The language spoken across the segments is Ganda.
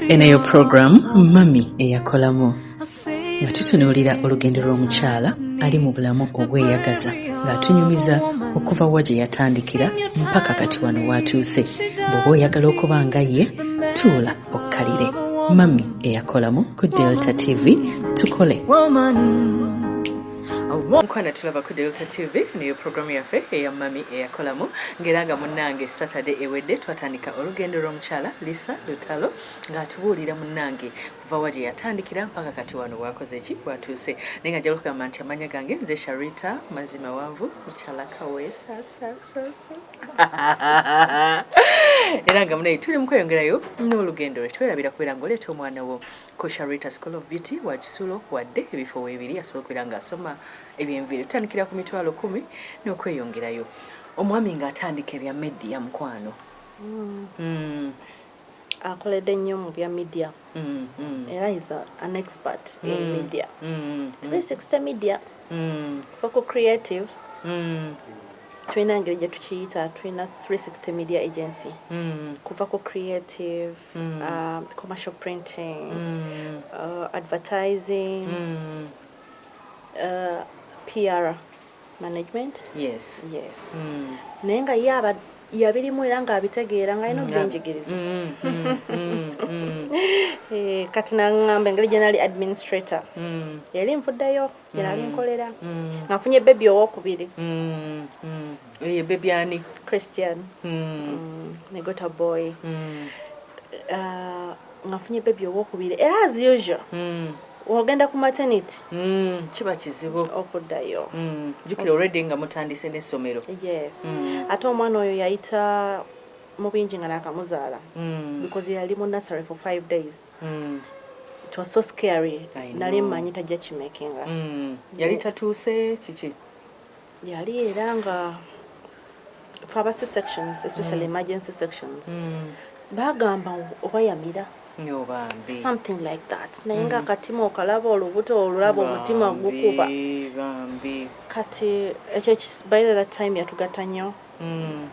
Eneyo program Mami Eyakolamu nga tutunuulira olugendo lw'omukyala ali mu bulamu obweyagaza ng'atunyumiza okuva wa gye yatandikira mpaka kati wano w'atuuse. Bw'oba oyagala okuba nga ye tuula okkalire. Mami Eyakolamu ku Delta TV tukole. Nkwana tulaba ku Delta TV niyo programu yaffe eya Mami Eyakolamu ng'era munnange Saturday ewedde twatandika olugendo lw'omukyala Lisa Lutalo ng'atubuulira munnange kuva wa gye yatandikira mpaka kati wano wakoze ki watuuse. Naye nga njala okugamba nti amanya gange nze Sharita mazima wanvu mukyala kaweesa era nga munaye tuli mu kweyongerayo n'olugendo lwe twerabira kubeera ng'oleeta omwana wo ku Sharita School of Beauty wa Kisulo wadde ebifo weebiri asobola okubeera ng'asoma ebyenviiri tutandikira ku mitwalo 10 n'okweyongerayo. Omwami ng'atandika ebya media mukwano akoledde nnyo mu bya media era is an expert in media 360 media focal creative tulina ngeri gye tukiyita tulina 360 media agency kuva ku creative commercial printing advertising PR management. Yes. Naye nga yaba yabirimu era nga abitegeera nga alina obwenjigiriza kati naŋŋamba engeri gye nali administrator yali nvuddeyo gye nali nkolera nga nfunye bebi owokubiri ye bebi ani Christian negota boy nga nfunye bebi owokubiri era as usual wagenda ku maternity kiba kizibu okuddayo jukira already nga mutandise n'essomero. Yes. Ate omwana oyo yayita mu bingi nga nakamuzaala because yali mu nursery for 5 days. It was so scary. Nali mmanyi tajja kimekinga. Yali tatuuse kiki? Yali era nga for our sections, especially emergency sections, bagamba obayamira. Something like that. Nainga katima okalaba olubuto olulaba omutima gukuba. Kati by that time yatugatta nnyo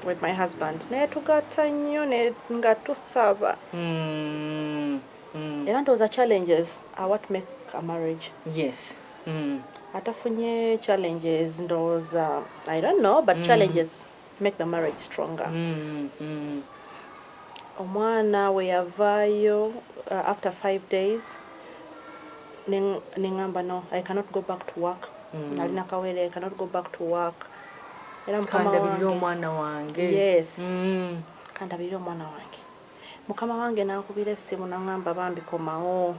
with my husband. Ne tugatta nnyo ne nga tusaba. Era those are challenges are what make a marriage. Yes. Atafunye challenges those I don't know but challenges make the marriage stronger. Omwana we yavaayo after 5 days nengamba no I cannot go back to work. Nalina kawere I cannot go back to work. Era mukama omwana wange. Yes. Kandabirira omwana wange. Mukama wange nakubira essimu nangamba bambi komawo.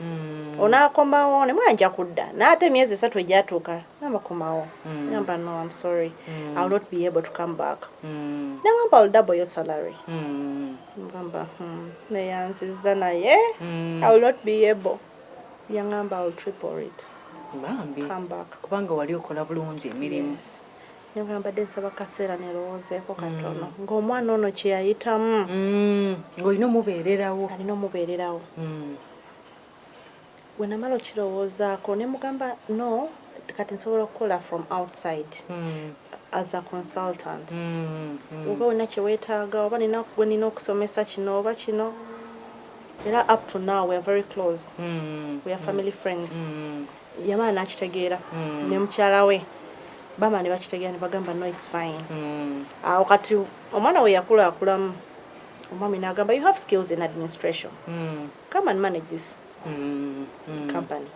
Onakomawo ne mwanja kudda. Nate myezi 3 ejatuuka. Namba komawo. Namba no I'm sorry. I will not be able to come back. Nangamba I'll double your salary. Ngamba neyanziza naye I will not be able. Yangamba I will triple it. Bambi. Come back. Kubanga wali okola bulungi emirimu. Ngamba nsaba kaseera ne lowoozeeko katono. Ng'omwana ono kye yayitamu. Ng'olina omubeererawo. Alina omubeererawo. Bwe namala okirowoozaako ne mugamba no kati nsobola okukola from outside as a consultant. Oba olina kye weetaaga oba nina okusomesa kino oba kino. Era up to now we are very close. We are family friends. Yamala n'akitegeera ne mukyala we. Bama ne bakitegeera ne bagamba no it's fine. Awo kati omwana we yakulaakulamu omwami n'agamba you have skills in administration. Come and manage this company.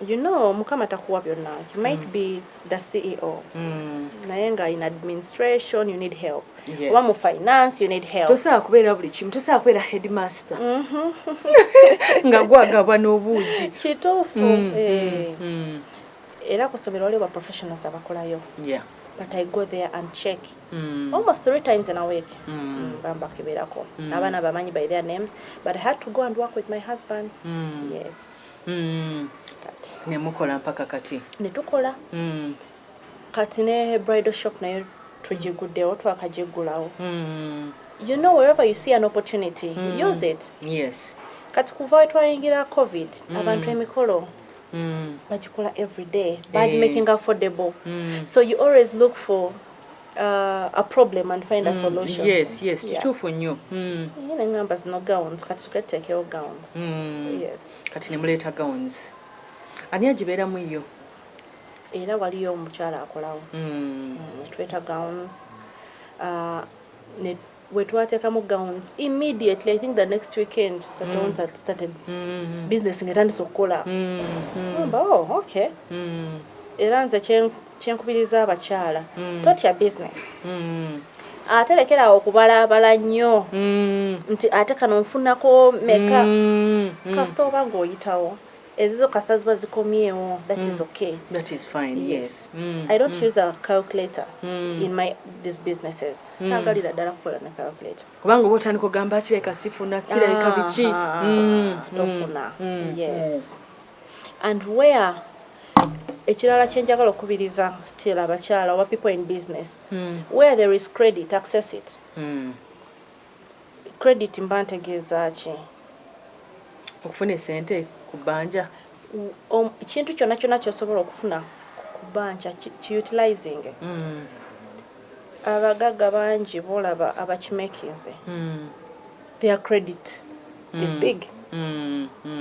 You know mukama takuwa byonna. You might be the CEO. Naye nga in administration you need help. Oba mu finance you need help. Tosaana kubeera buli kimu. Tosaana kubeera headmaster. Nga gwagabwa n'obuugi. Kituufu. Era kusomera waliwo professionals abakolayo. Yeah. But I go there and check almost 3 times in a week. Bamba kiberako. Abana bamanyi by their names, but I had to go and work with my husband. Yes. Ne mukola mpaka kati. Ne tukola. Kati ne bridal shop nayo tujiguddewo twakajigulawo. You know wherever you see an opportunity, use it. Yes. Kati kuva twayingira COVID, abantu emikolo bagikola every day, making affordable. So you always look for a problem and find a solution. Yes, Yeah. kituufu nnyo. Nyine ngamba zino gowns kati tuketeekewo gowns. Yes. Kati ne muleeta gowns. Ani agibeeramu yo? Era waliyo omukyala akolawo. Tweta gowns. We twateekamu gowns immediately. I think the next weekend the gowns had started business ngetandise okukola. Oh, okay. Era nze kyenkubiriza abakyala totya business. Ate lekera okubalabala nnyo nti ate kano nfunako meka kasita oba ng'oyitawo ezizo kasa ziba zikomyewo. That is okay. That is fine. Yes. I don't use a calculator in these businesses. Saagalira ddala kukola ne calculator. Kubanga oba otandika ogamba kireka sifuna kireka biki. Tofuna. Yes. And where ekirala kyenjagala okubiriza still abakyala oba people in business, where there is credit, access it. Credit mba ntegeeza ki? Okufuna esente ku bbanja. Kintu kyonna kyonna ky'osobola okufuna ku bbanja utilizing. Abagagga bangi boolaba abakimakinze. Their credit is big.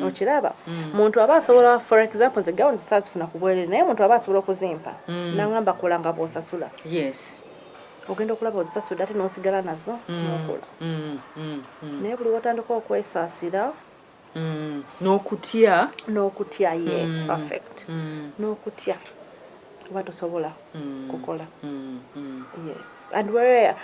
Okiraba muntu aba asobola, for example, nze gawuni zisazifuna ku bwerere naye muntu aba asobola okuzimpa nangamba kola nga bw'osasula. Yes. Ogenda okulaba ozisasula ate n'osigala nazo n'okola. Naye buli watandika okwesaasira n'okutya. Yes, perfect. N'okutya oba tosobola kukola. Yes. And where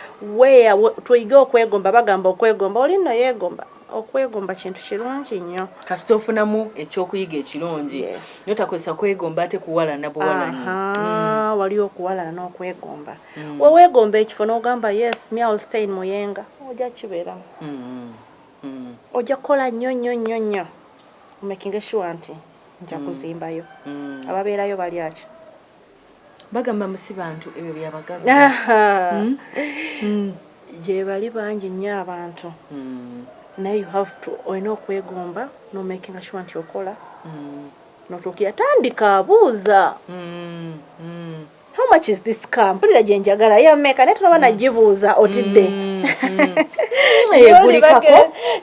tuyiga okwegomba, bagamba okwegomba oli nno yeegomba. Okwegomba kintu kirungi nnyo. Kasita ofunamu ekyokuyiga ekirungi. Yes. Notakozesa kwegomba ate kuwalana buwalana. Wali okuwalana n'okwegomba. Weegomba ekifo n'ogamba yes, me I will stay in Muyenga. Ojja kibeeramu. Ojja kukola nnyo. Making sure nti nja kuzimbayo. Ababeerayo bali aki? Bagamba musibantu ebyo byabagagga. Gye bali bangi nnyo abantu. Now you have to olina okwegomba no making sure nti okola. Notuukira tandika abuuza. How much is this car? Mpulira gye njagala yameka naye tulaba nagibuuza otidde.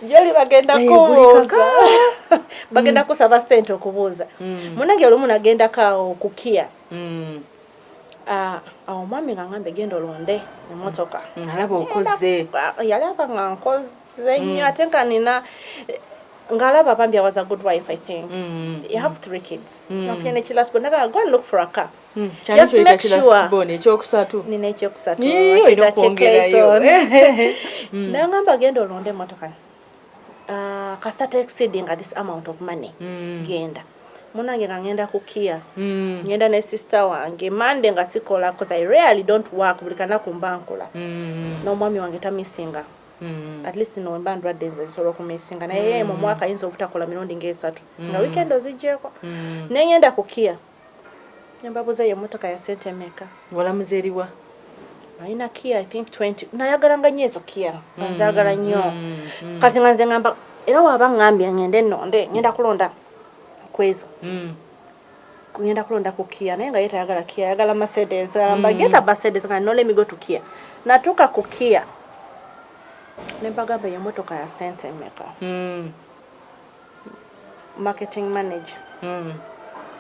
Joli bagenda kubuuza. Bagenda kusaba ssente okubuuza. Munange olumu nagendako awo okukiya. Awo mwami nga ngambe genda olonde emmotoka. Alaba okoze. Yalaba nga nkoze nnyo ate nga nina ngalaba bambi I was a good wife, I think. You have 3 kids. Nafuna ekilasbo naga go and look for a car. Just make sure. Ekyokusatu. Nina ekyokusatu. Olina okwongerayo. Nangamba genda olonde emmotoka. Kasata exceeding this amount of money. Genda. Munange nga ngenda kukia. Ngenda ne sister wange. Monday nga sikola because I rarely don't work. Bulikana kumbankola. No mwami wange tamisinga. At least no mbandwa denze solo kumisinga. Na yeye mu mwaka yinza obutakola mirundi ng'esatu. Nga weekend ozijjeko. Nengenda kukia. Nyambabuza ye motoka ya sente meka. Wala muzeriwa. Aina kia I think 20. Nayagala nga nyezo kia. Nzagala nnyo. Kati nga nze ngamba era waba ngambye ngende nonde ngenda kulonda kwezo. Ngenda kulonda ku Kia naye nga yeta yagala Kia yagala Mercedes. Ngamba get a Mercedes nga no let me go to Kia. Natuka ku Kia. Nembagamba ye motoka ya sente meka. Marketing manager.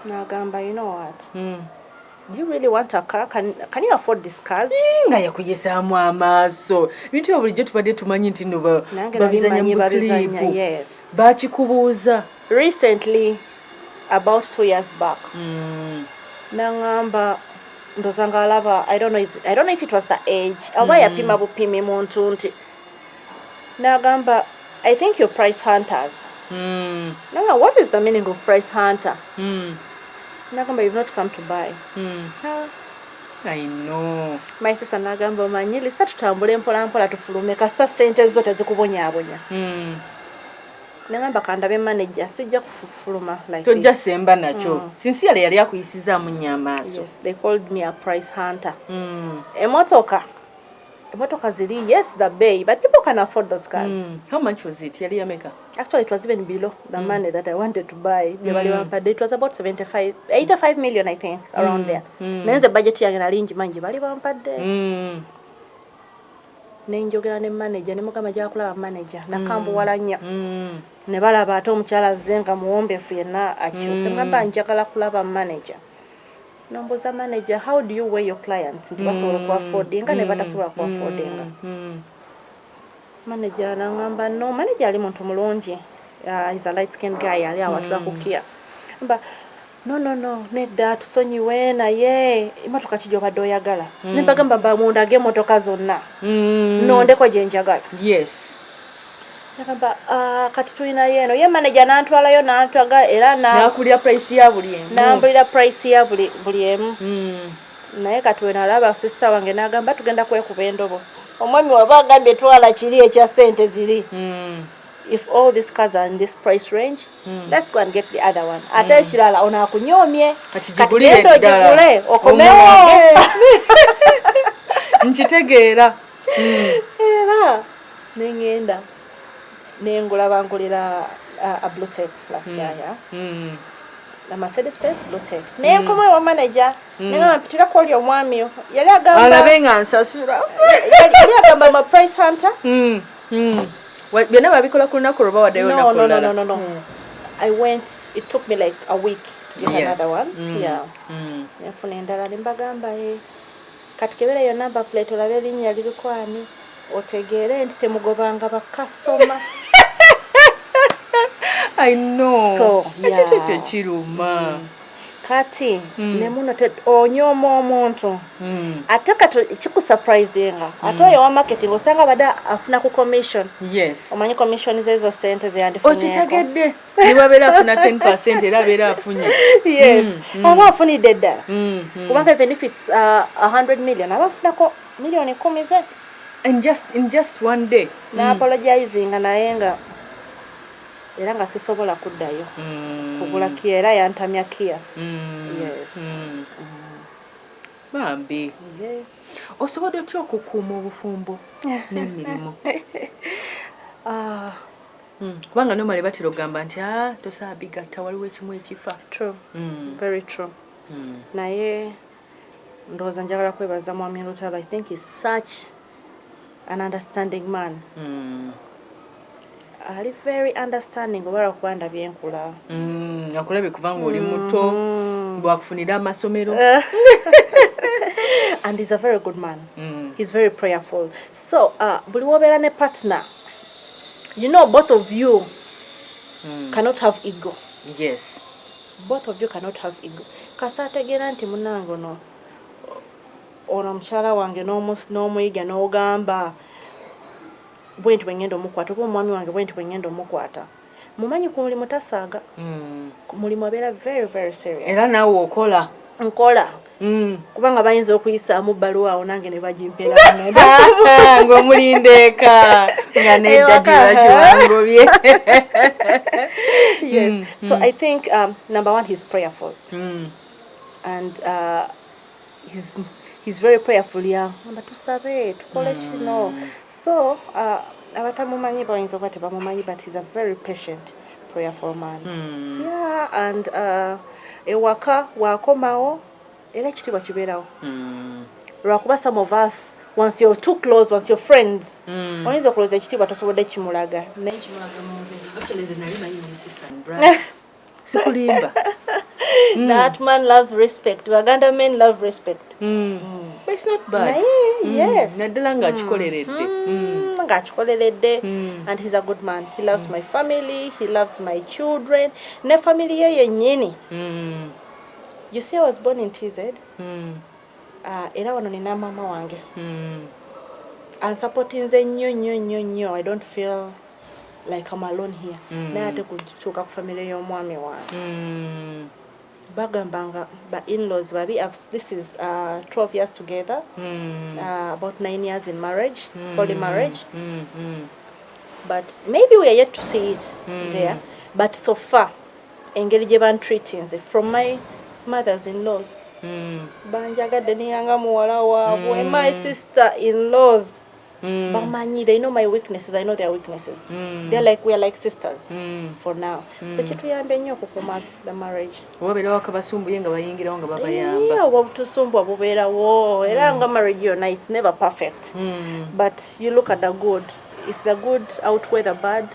Nagamba you know what? Do you really want a car? Can you afford this cars? Nga yakuyisaamu amaaso. Bintu bulijjo tubadde tumanyi nti no babizanya. Yes. Bakikubuuza. Recently, about 2 years back. Nangamba ndozanga alaba I don't know if it was the age. Aba yapima bupimi muntu nti. Nagamba I think you're price hunters. Nanga what is the meaning of price hunter? Nagamba you've not come to buy. I know. My sister nagamba manyili sa tutambule mpola tufulume kasita sente zote zikubonyabonya. Nagamba kandabe manager sijja kufuluma like this. Tojja semba nacho. Sincerely yali akuyisizaamu nnyo amaaso. Yes, they called me a price hunter. Emotoka Emotoka ziri, yes, the bay, but people can afford those cars. How much was it? Yali America? Actually, it was even below the money that I wanted to buy. It was about 85 million, I think, around there. Then the budget yange nalingi mangi bali bampadde. Nenjogera ne manager ne mukama jakulaba manager nakambuwala nnyo. Ne balaba ate omukyala azze nga muwombeefu yenna akyuse ngamba njagala kulaba manager. Nomboza manager, how do you weigh your clients? Nti basobola ku affordinga ne batasobola ku affordinga. Manager nangamba no, manager ali muntu mulungi. He's a light skinned guy ali awatula kukia. Mba no nedda tusonyiwe naye emotoka kijobadde oyagala. Ne bagamba bamundage emotoka zonna. Nondeko gye njagala. Yes. Nakamba kati tulina yeno ye manager nantwalayo nantwaga era nakulira price ya buli emu. Nambulira price ya buli emu. Naye kati we nalaba sister wange nagamba tugenda kwekuba endobo. Omwami waba agambye twala kiri ekya sente ziri. If all these cars are in this price range, let's go and get the other one. Ate kirala ona akunyomye. Kati gendo gigule okomewo. Nkitegeera. Era nengenda. Nengula bangulira a blue tape last year. Na Mercedes Benz blue tape. Nenkoma wa manager. Nenga mpitira kwoli omwami yali agamba. Alabenga nsasula. Yali agamba ma price hunter. Byonna babikola ku lunaku lwe bawaddeyo olunaku olulala. No. I went, it took me like a week to get another one. Yeah. Nefuna endala nimbagamba kati kebereyo number plate olabe erinnya lirikwani otegeere nti temugobanga ba customer. I know. So, yeah. Ekyo kiruma. Kati nemuno onyoma omuntu ate kati kikusurprisinga ate oyo wa marketing osanga bada afuna ku commission. Yes. Omanyi commission zezo sente zeyandifunye. Okitegedde. Nibabeera afuna 10% era abeera afunye. Yes. Aba afunidde ddala. Kubanga even if it's 100 million aba afunako million 10 ze. In just one day. Na apologizing naye nga era nga sisobola kuddayo kugula kia era yantamya kia. Yes. Bambi. Osobola otya okukuuma obufumbo n'emirimu? Kubanga nomale batera ogamba nti tosaabigatta waliwo ekimu ekifa. True. Very true. Naye ndowooza njagala kwebaza mwami Lutalo. I think he's such an understanding man. Ali very understanding obara kwanda byenkula. Akulabye kubanga oli muto bwakufunira amasomero. And he's a very good man. He's very prayerful. So buli wobeera ne partner, you know, both of you cannot have ego. Yes. Both of you cannot have ego. Kasategeera nti munango no ono mukyala wange n'omuyiga n'ogamba bwenti bwengendo mukwata oba omwami wange bwenti bwengendo mukwata mumanyi ku mulimu tasaaga. Mulimu abeera very very serious. Era naawe okola. Nkola. Kubanga bayinza okuyisaamu bbaluwa awo nange ne bagimpeera ng'omulindeeka nga neddaddira kiwangobye. Yes. So I think number one, he's prayerful. And he's very prayerful. Tusabe tukole kino. So abatamumanyi bayinza okuba tebamumanyi, but he's a very patient, prayerful man. Yeah. And ewaka wakomawo era ekitiibwa kibeerawo. Lwakuba some of us, once you're too close, once you're friends, oyinza okulowooza ekitiibwa tosobodde kimulaga. Naye kimulaga mubeera. Actually nze nali manyi my sister and brother. Sikulimba. That man loves respect. Baganda men love respect. But it's not bad. Yes. Naddala ng'akikoleredde. Ng'akikoleredde. And he's a good man. He loves my family. He loves my children. Ne family ye yennyini. You see, I was born in TZ. Era wano nina mama wange. And supporting nze nnyo. I don't feel like I'm alone here. Naye ate kutuuka ku family y'omwami wange. Bagambanga ba in-laws babi. This is 12 years together. About 9 years in marriage, holy marriage. But maybe we are yet to see it there. But so far, engeri gye bantreating nze from my mothers-in-laws. Banjagadde niyanga muwala waabwe. My sister-in-laws bamanyi, they know my weaknesses, I know their weaknesses. They're like, we are like sisters for now. So kituyambe nnyo okukuma the marriage. Wabeerawo akabasumbuye nga bayingirawo nga babayamba. Yeah, obutusumbwa bubeerawo. Era nga marriage yonna is never perfect. But you look at the good. If the good outweigh the bad,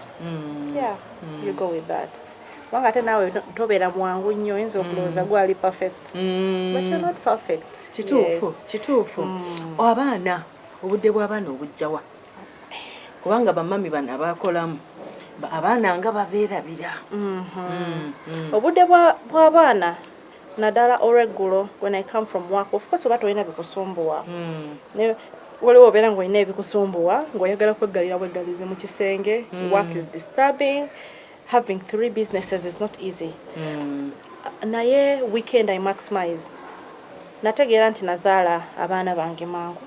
you go with that. Wanga ate naawe tobeera mwangu nnyo oyinza okulowooza gwali perfect. But you're not perfect. Kituufu. Abaana obudde bw'abaana obujjawa. Kubanga bamami bano abakolamu abaana nga babeerabira. Obudde bw'abaana naddala olw'eggulo when I come from work, of course oba tolina bikusumbuwa. Waliwo obeera ng'olina ebikusumbuwa ng'oyagala kweggalira bweggalize mu kisenge. Work is disturbing. Having 3 businesses is not easy. Naye weekend I maximize. Nategeera nti nazaala abaana bange mangu.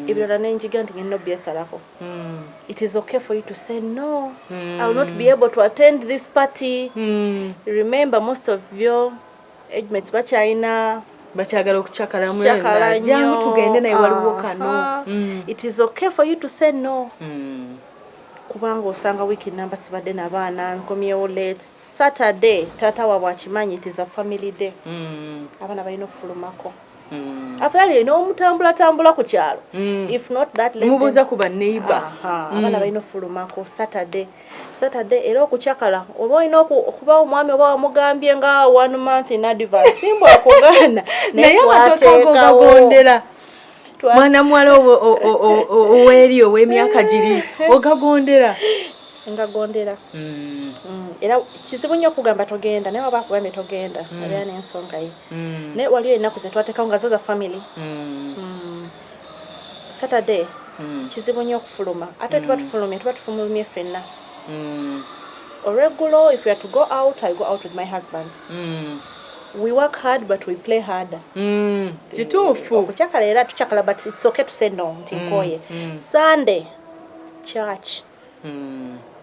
Ebirala nenjiga nti ngenda obyesalako. It is okay for you to say no. I will not be able to attend this party. Remember, most of your age mates bakyalina bakyagala okucakala mwenda jangu tugende naye waliwo kano. It is okay for you to say no. Kubanga osanga wiki namba sibadde n'abaana nkomyewo late. Saturday taata waabwe akimanyi it is a family day. Abaana balina okufulumako. Afadhali n'omutambula ku kyalo. If not that, mubuuza ku banneighbor. Abaana balina okufulumako Saturday era okucakala oba olina okuba omwami oba wamugambye nga 1 month in advance simba akugaana naye watoka gagondera mwana mwala oweri ow'emyaka giri ogagondera ngagondera. Era kizibu nnyo okugamba togenda naye waba akugambye togenda abeera n'ensonga ye. Naye waliyo ennaku ze twateekawo nga zo za family. Saturday kizibu nnyo okufuluma ate tuba tufulumye ffenna. Olw'eggulo if we are to go out, I go out with my husband. We work hard but we play harder. Kituufu. Okucakala era tucakala but it's okay to say no nti nkoye. Sunday church.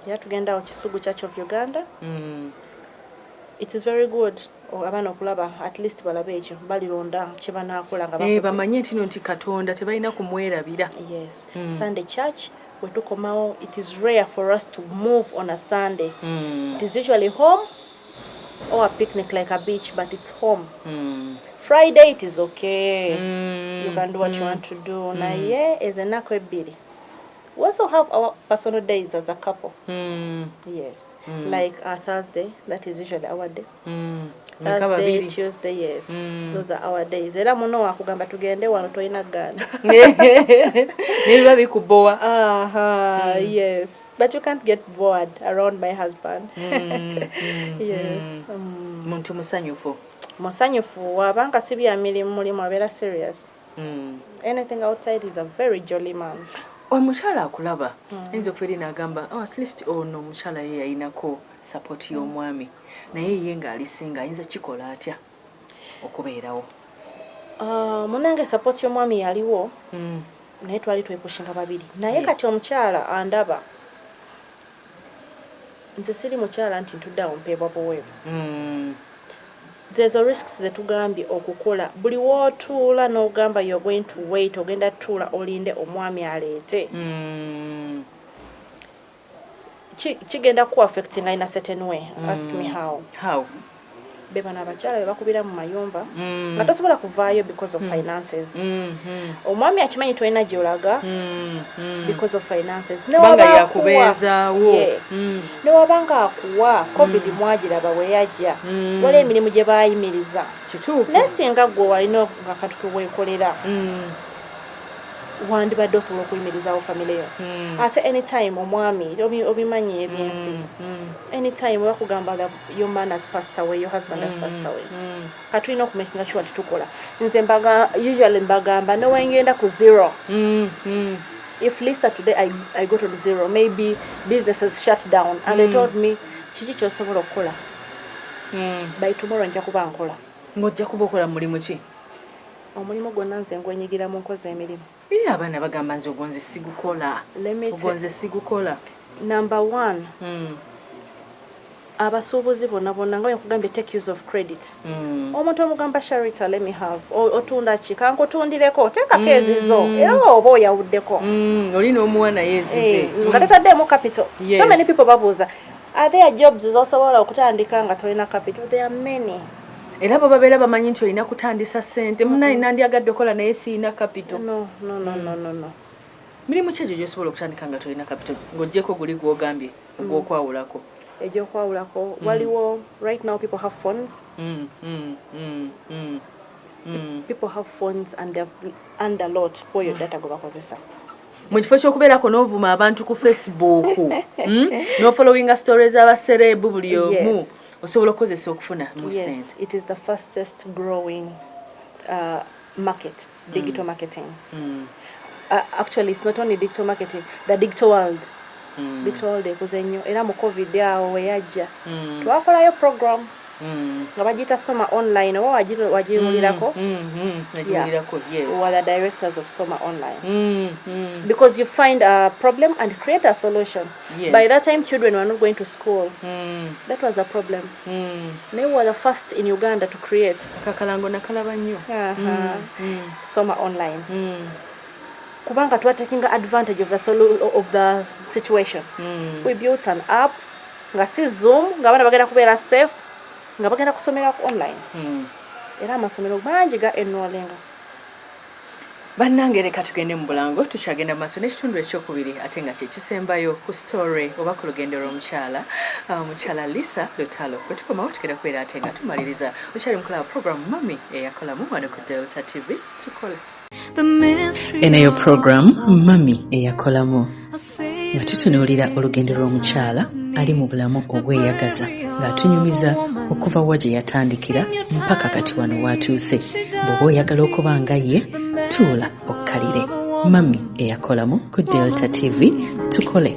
Era tugenda Kisugu Church of Uganda. It is very good. Abaana okulaba at least balabe ekyo balironda kye banaakola nga bakoze. Bamanye nti Katonda tebalina kumwerabira. Yes. Sunday church. It is rare for us to move on a Sunday. It is usually home or a picnic like a beach, but it's home. Friday it is okay. You can do what you want to do. Na ye is a nako ebiri. We also have our personal days as a couple. Yes. Like Thursday, that is usually our day. Thursday, Tuesday, yes. Those are our days. Era muno akugamba tugende wano toyina gana. Nebiba bikubowa. Yes. But you can't get bored around my husband. Yes. Muntu musanyufu. Musanyufu wabanga si bya mirimu mulimu abeera serious. Anything outside is a very jolly man. Omukyala akulaba enzo okuferi n'agamba at least ono omukyala ye yayinako support y'omwami naye ye ng'alisinga ayinza kikola atya okubeerawo. Munange support y'omwami yaliwo naye twali twepushinga babiri naye kati omukyala andaba nze siri mukyala nti ntuddawo mpeebwa buweebu. There's a risks that tugambye okukola buli wootuula n'ogamba you're going to wait ogenda tuula olinde omwami aleete kigenda ku affecting in a certain way. Ask me how. Beba n'abakyala be bakubira mu mayumba nga tosobola kuvaayo because of finances. Omwami akimanyi tolina gy'olaga because of finances. Banga yakubeezaawo. Newabanga akuwa covid mwagiraba we yajja waliwo emirimu gye baayimiriza. Kituufu. Naye singa ggwe walina nga katutu weekolera wandibadde osobola okuyimirizaawo famire yo. Ate anytime omwami obimanyi ebyensi anytime bakugamba your man has passed away, your husband has passed away. Katulina okumakinga sure tukola. Nze usually mbagamba nowengenda ku zero. If Lisa today I go to the zero, maybe businesses shut down and they told me kiki kyosobola okukola by tomorrow nja kuba nkola. Ng'ojja kuba okola mulimu ki? Omulimu gwonna nze ngwenyigira mu nkozi emirimu. Abaana bagamba nze ogonze sigukola. Ogonze sigukola. Number 1, abasuubuzi bonna nga nkugambye take use of credit. Omuntu omugamba Sharita, let me have otunda ki kankutundireko teekako ezizo era oba oyawuddeko olina omuwa naye ezize nga totaddemu capital. So many people babuuza, are there jobs zosobola okutandika nga tolina capital? There are many. Era bo babeera bamanyi nti olina kutandisa ssente munayi nandyagadde okola naye siina capital. No. Mirimu ki egyo gy'osobola okutandika nga tolina capital ng'oggyeko guli gw'ogambye ogw'okwawulako? Egyokwawulako waliwo right now people have phones. People have phones and they've earned a lot for your data gwe bakozesa. Mu kifo ky'okubeerako n'ovuma abantu ku Facebook n'ofollowinga stories abaserebu buli omu osobola okukozesa okufuna mu ssente. It is the fastest growing market, digital marketing. Actually, it's not only digital marketing, the digital world. Digital world ekoze nnyo era mu COVID awo weyajja twakolayo program nga bagiyita Soma Online oba wagiwulirako. We are the directors of Soma Online. Because you find a problem and create a solution. By that time children were not going to school. That was a problem. They were the first in Uganda to create Kakalango nakalaba nnyo Soma Online. Kubanga taking advantage of the situation. We built an app nga si Zoom nga bana bagenda kubeera safe nga bagenda kusomera online. Era amasomero mangi ga enrolinga. Bannange leka tugende mu bulango tukyagenda mu maaso n'ekitundu ekyokubiri ate nga kye kisembayo ku story oba ku lugendo lw'omukyala mukyala Lisa Lutalo kwe tukomawo tugenda kubeera ate nga tumaliriza okyali mu kulaba program Mami Eyakolamu wano ku Delta TV tukole. Enayo program Mami Eyakolamu nga tutunuulira olugendo lw'omukyala ali mu bulamu obweyagaza ng'atunyumiza okuva wa gye yatandikira mpaka kati wano watuuse. Bw'oba oyagala okuba nga ye tuula okkalire. Mami Eyakolamu ku Delta TV tukole.